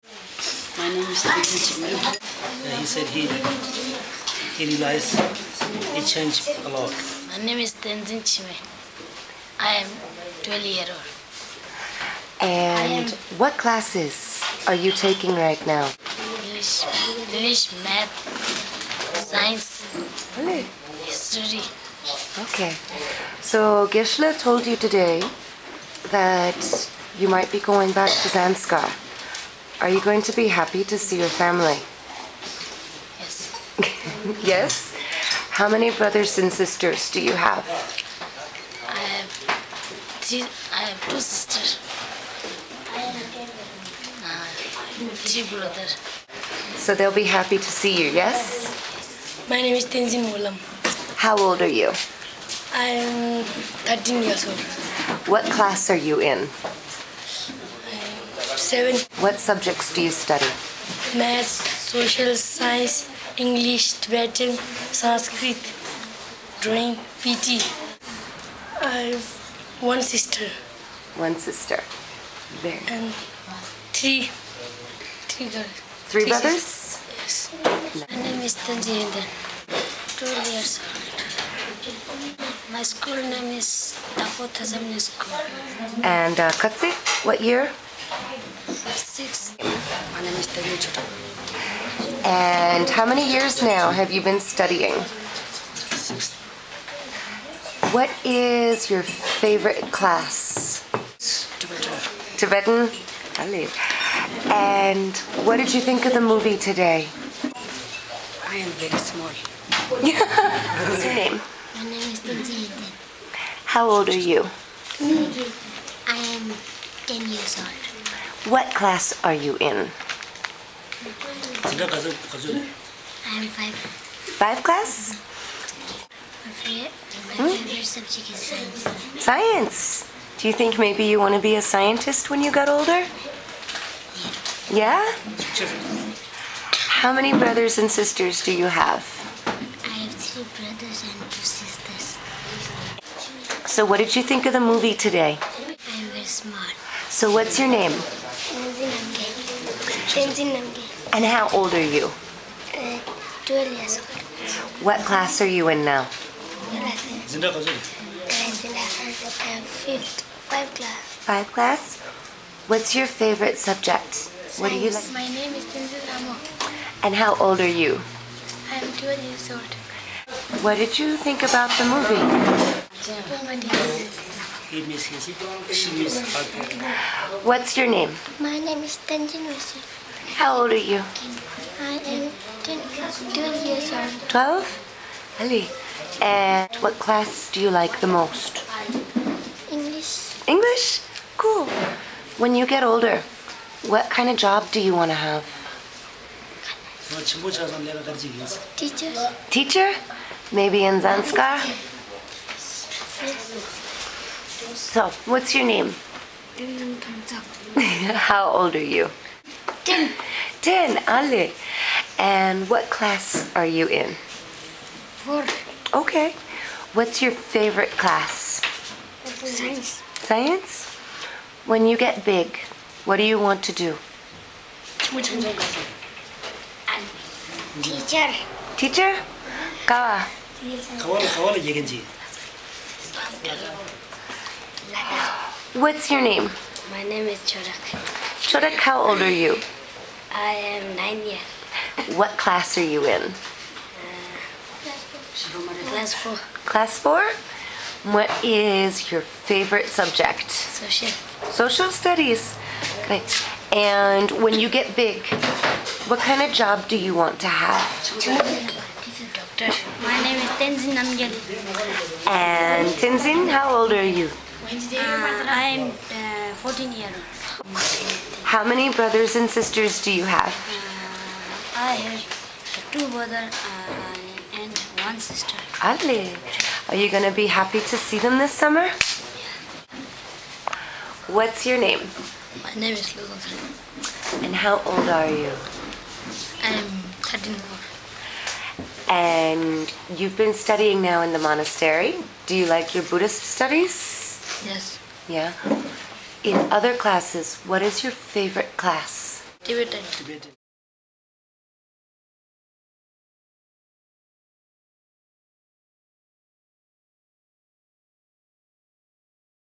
My name is Tenzin Chime. He said he realized it changed a lot. My name is Tenzin Chime. I am 12 years old. And what classes are you taking right now? English, math, science, Really? history. Okay. So Gisela told you today that you might be going back to Zanskar. Are you going to be happy to see your family? Yes. Yes? How many brothers and sisters do you have? I have two sisters. Three brothers. So they'll be happy to see you, yes? My name is Tenzin Mulam. How old are you? I am 13 years old. What class are you in? 7. What subjects do you study? Maths, social science, English, Tibetan, Sanskrit, drawing, PT. I have one sister One sister. Very. and three girls. Three brothers? Yes. My name is Tenzin 12 years old. My school name is Dakota Seminary School. And Katsi, what year? 6. My name is Tenzin Chota. And how many years now have you been studying? 6. What is your favorite class? Tibetan. Tibetan? Ali. And what did you think of the movie today? I am very small. What's your name? My name is Tenzin. How old are you? I am 10 years old. What class are you in? 진짜 가서 I am 5. 5 class? My favorite subject is science. Science. Do you think maybe you want to be a scientist when you got older? Yeah? How many brothers and sisters do you have? I have 3 brothers and 2 sisters. So what did you think of the movie today? I am very smart. So what's your name? Tenzin Namge. And how old are you? 12 years old. What class are you in now? 진짜 가서 Fifth, 5 class. 5 class? What's your favorite subject? What do you like? My name is Tenzin Ramo. And how old are you? I am 12 years old. What did you think about the movie? he miss she miss her. What's your name? My name is Tenzin Wasi. How old are you? I am 12 years old. 12? Ali. And what class do you like the most? English. English? Cool. When you get older, what kind of job do you want to have? 친구 찾아서 내가 가르치기 했어. Teacher. Teacher? Maybe in Zanskar? So, what's your name? Tenzin Kamsak. How old are you? 10. 10, Ali. And what class are you in? 4. Okay. What's your favorite class? Science. Science? When you get big, what do you want to do? Teacher. Teacher? Kawa. 가와는 얘긴지. What's your name? My name is Chorak. Chodak, how old are you? I am 9 years. What class are you in? Class 4. Class 4? What is your favorite subject? Social. Social studies. Okay. And when you get big, what kind of job do you want to have? Doctor. My name is Tenzin Namgyal. And Tenzin, how old are you? I am 14 years old. How many brothers and sisters do you have? I have 2 brothers and 1 sister. Ali. Are you going to be happy to see them this summer? What's your name? My name is Lugan. And how old are you? I am 13 years old. And you've been studying now in the monastery. Do you like your Buddhist studies? Yes. Yeah. In other classes, what is your favorite class? Tibetan. Tibetan.